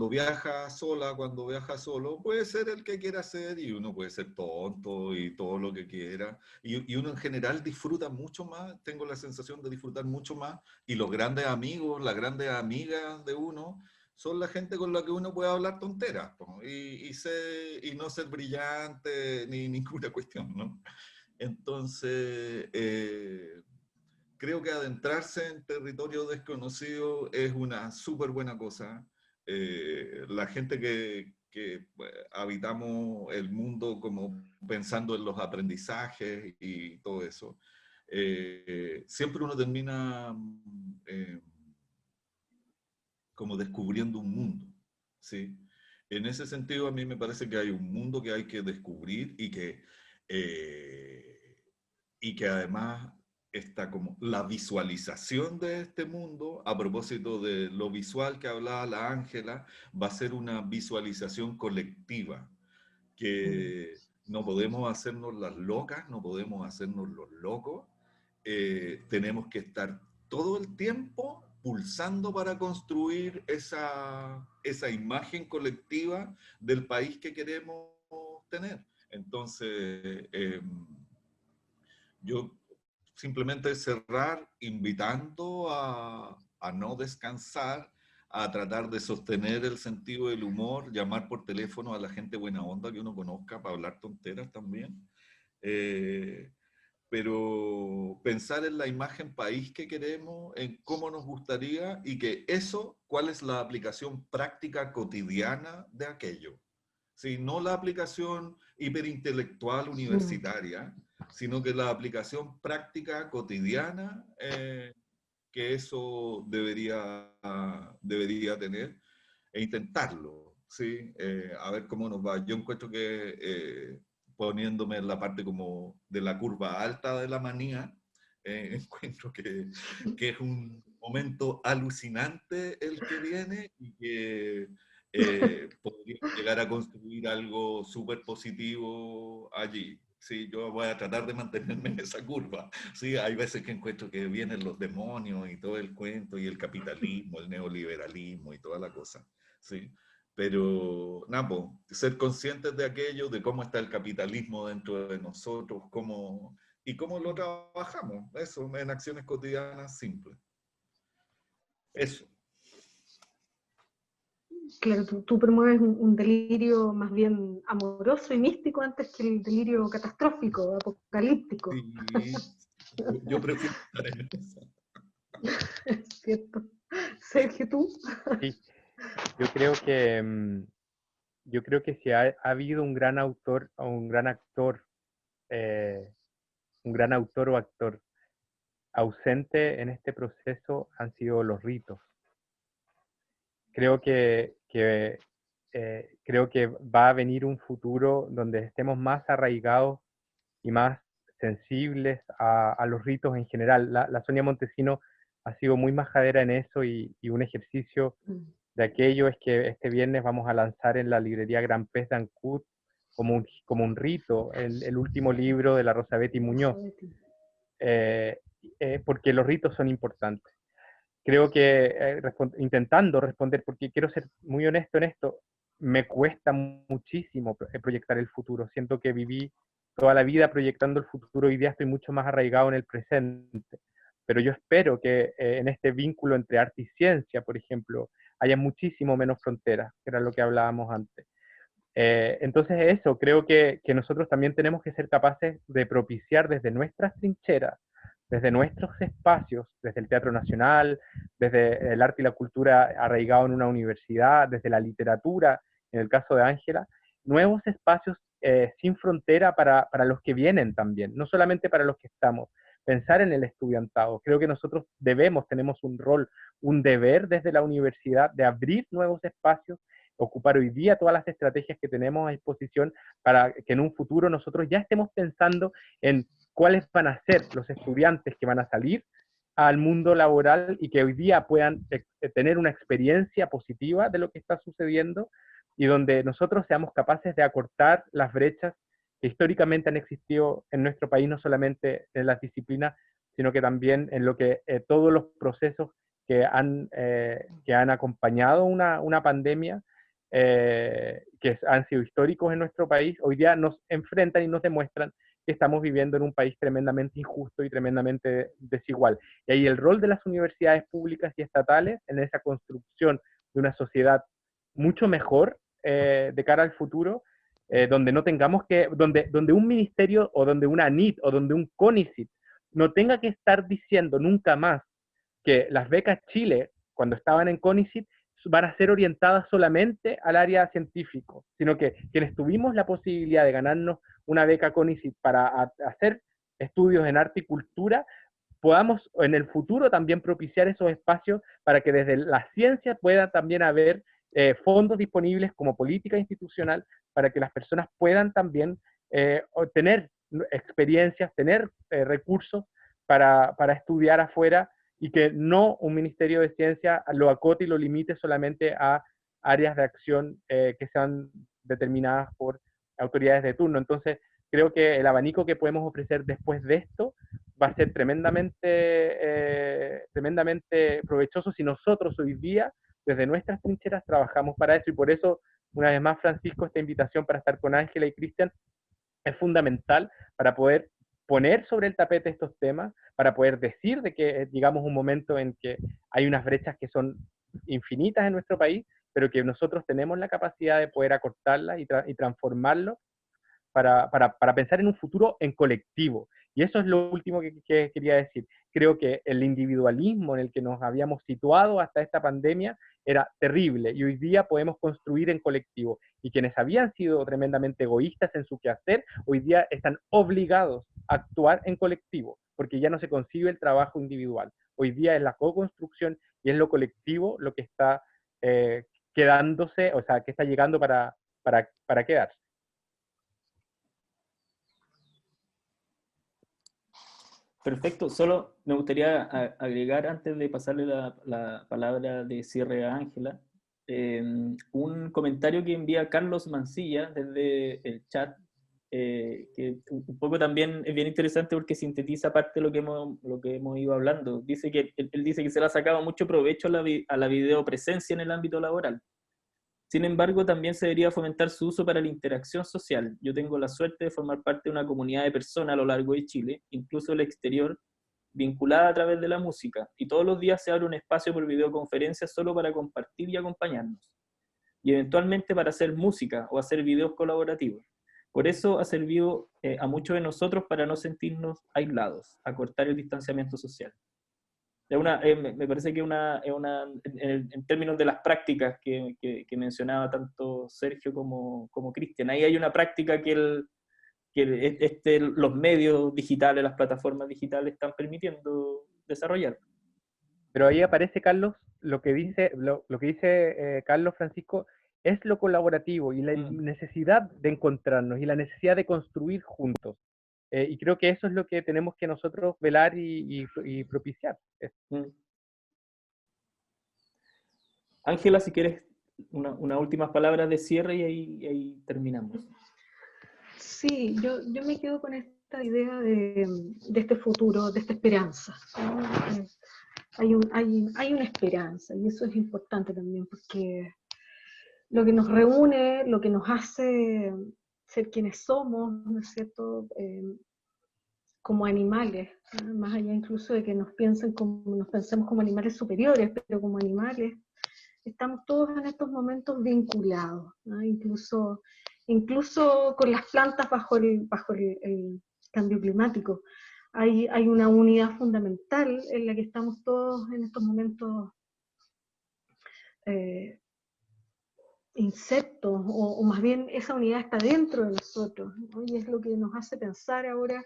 viaja solo, puede ser el que quiera ser, y uno puede ser tonto y todo lo que quiera, y uno en general disfruta mucho más, tengo la sensación de disfrutar mucho más, y los grandes amigos, las grandes amigas de uno, son la gente con la que uno puede hablar tonteras, y no ser brillante ni ninguna cuestión, ¿no? Entonces, creo que adentrarse en territorio desconocido es una súper buena cosa. la gente que habitamos el mundo como pensando en los aprendizajes y todo eso, siempre uno termina como descubriendo un mundo, ¿sí? En ese sentido, a mí me parece que hay un mundo que hay que descubrir y que además está como la visualización de este mundo, a propósito de lo visual que hablaba la Ángela, va a ser una visualización colectiva, que no podemos hacernos las locas, no podemos hacernos los locos, tenemos que estar todo el tiempo pulsando para construir esa imagen colectiva del país que queremos tener. Entonces, yo simplemente cerrar invitando a no descansar, a tratar de sostener el sentido del humor, llamar por teléfono a la gente buena onda que uno conozca para hablar tonteras también. Pero pensar en la imagen país que queremos, en cómo nos gustaría y que eso, cuál es la aplicación práctica cotidiana de aquello. Sí, no la aplicación hiperintelectual universitaria, sino que la aplicación práctica cotidiana que eso debería tener e intentarlo, ¿sí? A ver cómo nos va. Yo encuentro que poniéndome en la parte como de la curva alta de la manía, encuentro que es un momento alucinante el que viene y que podría llegar a construir algo súper positivo allí. Sí, yo voy a tratar de mantenerme en esa curva. Sí, hay veces que encuentro que vienen los demonios y todo el cuento y el capitalismo, el neoliberalismo y toda la cosa. Sí, pero Napo, ser conscientes de aquello, de cómo está el capitalismo dentro de nosotros, y cómo lo trabajamos, eso, en acciones cotidianas simples. Eso. Claro, tú promueves un delirio más bien amoroso y místico antes que el delirio catastrófico, apocalíptico. Sí, yo prefiero estar en eso. Es cierto. Sergio, ¿tú? Sí, yo creo que si ha habido un gran autor o un gran actor, un gran autor o actor ausente en este proceso han sido los ritos. Creo creo que va a venir un futuro donde estemos más arraigados y más sensibles a los ritos en general. La Sonia Montesino ha sido muy majadera en eso y un ejercicio de aquello es que este viernes vamos a lanzar en la librería Gran Pez de Ancud como un rito el último libro de la Rosa Betty Muñoz, porque los ritos son importantes. Creo que intentando responder, porque quiero ser muy honesto en esto, me cuesta muchísimo proyectar el futuro. Siento que viví toda la vida proyectando el futuro, hoy día estoy mucho más arraigado en el presente. Pero yo espero que en este vínculo entre arte y ciencia, por ejemplo, haya muchísimo menos fronteras, que era lo que hablábamos antes. Entonces eso, creo que nosotros también tenemos que ser capaces de propiciar desde nuestras trincheras, desde nuestros espacios, desde el Teatro Nacional, desde el arte y la cultura arraigado en una universidad, desde la literatura, en el caso de Ángela, nuevos espacios sin frontera para los que vienen también, no solamente para los que estamos. Pensar en el estudiantado. Creo que nosotros tenemos un rol, un deber desde la universidad de abrir nuevos espacios, ocupar hoy día todas las estrategias que tenemos a disposición para que en un futuro nosotros ya estemos pensando en cuáles van a ser los estudiantes que van a salir al mundo laboral y que hoy día puedan tener una experiencia positiva de lo que está sucediendo y donde nosotros seamos capaces de acortar las brechas que históricamente han existido en nuestro país, no solamente en las disciplinas, sino que también en lo que todos los procesos que han acompañado una pandemia, que han sido históricos en nuestro país, hoy día nos enfrentan y nos demuestran que estamos viviendo en un país tremendamente injusto y tremendamente desigual. Y ahí el rol de las universidades públicas y estatales en esa construcción de una sociedad mucho mejor de cara al futuro, donde no tengamos donde un ministerio o donde una ANIT o donde un CONICYT no tenga que estar diciendo nunca más que las becas Chile, cuando estaban en CONICYT, van a ser orientadas solamente al área científico, sino que quienes tuvimos la posibilidad de ganarnos una beca CONICYT para hacer estudios en arte y cultura, podamos en el futuro también propiciar esos espacios para que desde la ciencia pueda también haber fondos disponibles como política institucional para que las personas puedan también obtener experiencias, tener recursos para estudiar afuera, y que no un Ministerio de Ciencia lo acote y lo limite solamente a áreas de acción que sean determinadas por autoridades de turno. Entonces, creo que el abanico que podemos ofrecer después de esto va a ser tremendamente provechoso si nosotros hoy día, desde nuestras trincheras, trabajamos para eso. Y por eso, una vez más, Francisco, esta invitación para estar con Ángela y Cristian es fundamental para poder poner sobre el tapete estos temas, para poder decir de que digamos un momento en que hay unas brechas que son infinitas en nuestro país, pero que nosotros tenemos la capacidad de poder acortarlas y transformarlo para pensar en un futuro en colectivo. Y eso es lo último que quería decir. Creo que el individualismo en el que nos habíamos situado hasta esta pandemia era terrible, y hoy día podemos construir en colectivo. Y quienes habían sido tremendamente egoístas en su quehacer, hoy día están obligados a actuar en colectivo, porque ya no se concibe el trabajo individual. Hoy día es la co-construcción y es lo colectivo lo que está quedándose, o sea, que está llegando para quedarse. Perfecto, solo me gustaría agregar, antes de pasarle la palabra de cierre a Ángela, un comentario que envía Carlos Mancilla desde el chat, que un poco también es bien interesante porque sintetiza parte de lo que hemos ido hablando. Dice que, él dice que se le ha sacado mucho provecho a la videopresencia en el ámbito laboral. Sin embargo, también se debería fomentar su uso para la interacción social. Yo tengo la suerte de formar parte de una comunidad de personas a lo largo de Chile, incluso el exterior, vinculada a través de la música, y todos los días se abre un espacio por videoconferencia solo para compartir y acompañarnos, y eventualmente para hacer música o hacer videos colaborativos. Por eso ha servido a muchos de nosotros para no sentirnos aislados, acortar el distanciamiento social. Me parece que en términos de las prácticas que mencionaba tanto Sergio como Cristian, ahí hay una práctica que los medios digitales, las plataformas digitales están permitiendo desarrollar. Pero ahí aparece, Carlos, lo que dice Carlos Francisco, es lo colaborativo y la necesidad de encontrarnos y la necesidad de construir juntos. Y creo que eso es lo que tenemos que nosotros velar y propiciar. Ángela, si quieres unas últimas palabras de cierre y ahí terminamos. Sí, yo me quedo con esta idea de este futuro, de esta esperanza, ¿no? Hay una esperanza, y eso es importante también, porque lo que nos reúne, lo que nos hace ser quienes somos, ¿no es cierto?, como animales, ¿no? Más allá incluso de que nos pensemos como animales superiores, pero como animales, estamos todos en estos momentos vinculados, ¿no? Incluso con las plantas bajo el cambio climático. Hay una unidad fundamental en la que estamos todos en estos momentos insertos, o más bien esa unidad está dentro de nosotros, ¿no? Y es lo que nos hace pensar ahora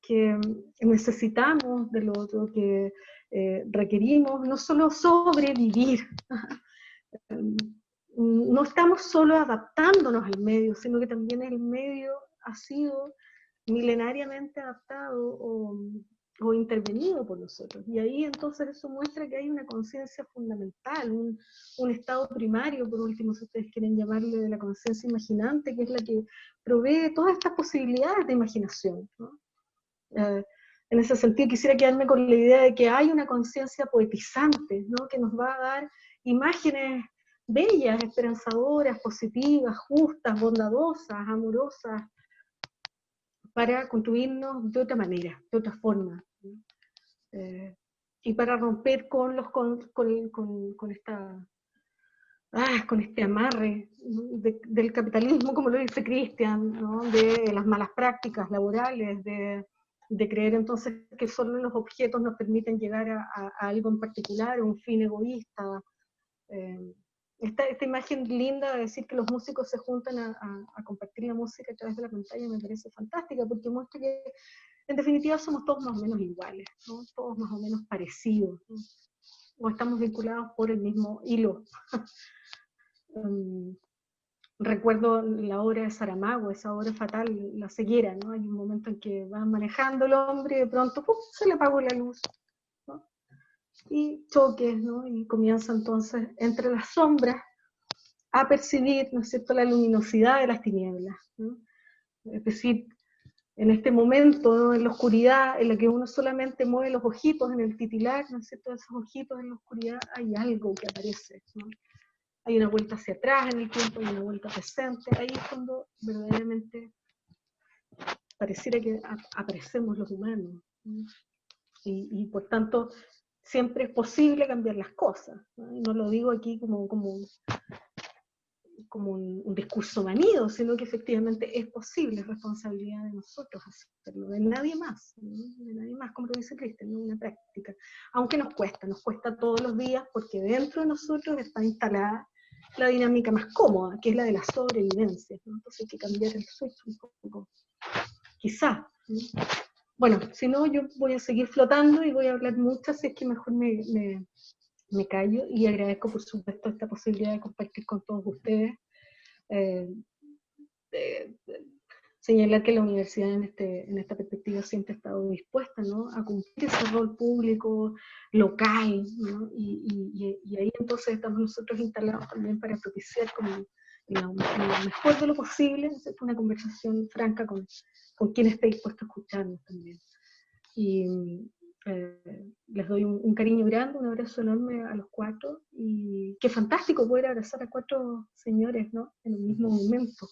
que necesitamos del otro, que requerimos no solo sobrevivir, no estamos solo adaptándonos al medio, sino que también el medio ha sido milenariamente adaptado o intervenido por nosotros. Y ahí entonces eso muestra que hay una conciencia fundamental, un estado primario, por último, si ustedes quieren llamarle, de la conciencia imaginante, que es la que provee todas estas posibilidades de imaginación, ¿no? En ese sentido quisiera quedarme con la idea de que hay una conciencia poetizante, ¿no?, que nos va a dar imágenes bellas, esperanzadoras, positivas, justas, bondadosas, amorosas, para construirnos de otra manera, de otra forma, ¿no? Y para romper con este amarre, ¿no?, del capitalismo, como lo dice Cristian, ¿no?, de las malas prácticas laborales, de creer entonces que solo los objetos nos permiten llegar a algo en particular, a un fin egoísta, esta imagen linda de decir que los músicos se juntan a compartir la música a través de la pantalla me parece fantástica, porque muestra que en definitiva somos todos más o menos iguales, ¿no? Todos más o menos parecidos, ¿no? O estamos vinculados por el mismo hilo. Recuerdo la obra de Saramago, esa obra fatal, La ceguera, ¿no? Hay un momento en que va manejando el hombre y de pronto ¡pum!, se le apagó la luz, ¿no? Y choques, ¿no? Y comienza entonces entre las sombras a percibir, ¿no es cierto?, la luminosidad de las tinieblas, ¿no? Es decir, en este momento, ¿no?, en la oscuridad, en la que uno solamente mueve los ojitos en el titilar, ¿no es cierto?, esos ojitos en la oscuridad, hay algo que aparece, ¿no? Hay una vuelta hacia atrás en el tiempo, hay una vuelta presente, ahí es cuando verdaderamente pareciera que aparecemos los humanos, ¿no? Y por tanto, siempre es posible cambiar las cosas, ¿no? Y no lo digo aquí como un discurso manido, sino que efectivamente es posible, es responsabilidad de nosotros hacerlo, de nadie más, ¿no? De nadie más, como lo dice Cristian, ¿no? Una práctica. Aunque nos cuesta todos los días, porque dentro de nosotros está instalada la dinámica más cómoda, que es la de la sobrevivencia, ¿no? Entonces hay que cambiar el switch un poco, quizá, ¿no? Bueno, si no, yo voy a seguir flotando y voy a hablar mucho, así es que mejor me callo, y agradezco por supuesto esta posibilidad de compartir con todos ustedes. Señalar que la universidad en esta perspectiva siempre ha estado dispuesta, ¿no?, a cumplir ese rol público, local, ¿no? Y ahí entonces estamos nosotros instalados también para propiciar como en lo mejor de lo posible, ¿no?, una conversación franca con quien esté dispuesto a escucharnos también. Y les doy un cariño grande, un abrazo enorme a los cuatro, y qué fantástico poder abrazar a cuatro señores, ¿no?, en el mismo momento.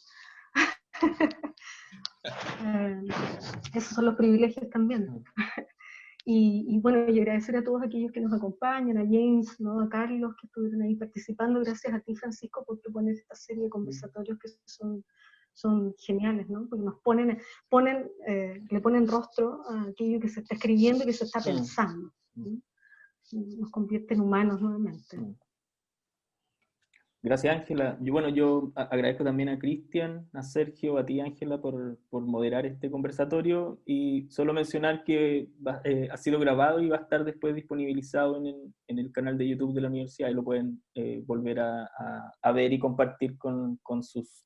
Esos son los privilegios también. Y bueno, y agradecer a todos aquellos que nos acompañan, a James, ¿no?, a Carlos, que estuvieron ahí participando. Gracias a ti, Francisco, por proponer esta serie de conversatorios que son geniales, ¿no?, porque nos le ponen rostro a aquello que se está escribiendo y que se está pensando, ¿no? Nos convierte en humanos nuevamente. Gracias, Ángela. Yo agradezco también a Cristian, a Sergio, a ti, Ángela, por moderar este conversatorio, y solo mencionar que ha sido grabado y va a estar después disponibilizado en el canal de YouTube de la universidad, y lo pueden volver a ver y compartir con sus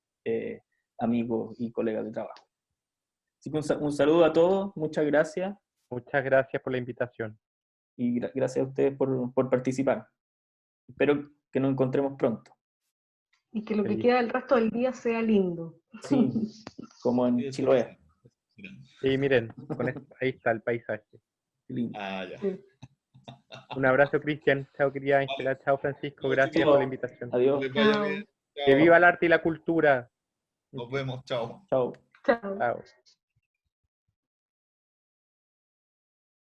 amigos y colegas de trabajo. Así que un saludo a todos, muchas gracias. Muchas gracias por la invitación. Y gracias a ustedes por participar. Espero que nos encontremos pronto. Y que lo que queda del resto del día sea lindo. Sí, como en Chiloé. Sí, miren, ahí está el paisaje. Lindo. Ya. Sí. Un abrazo, Cristian. Chao, querida Ángela. Chao, Francisco. Gracias por la invitación. Adiós. Que les vaya bien. Que viva el arte y la cultura. Nos vemos. Chao. Chao. Chao. Chao.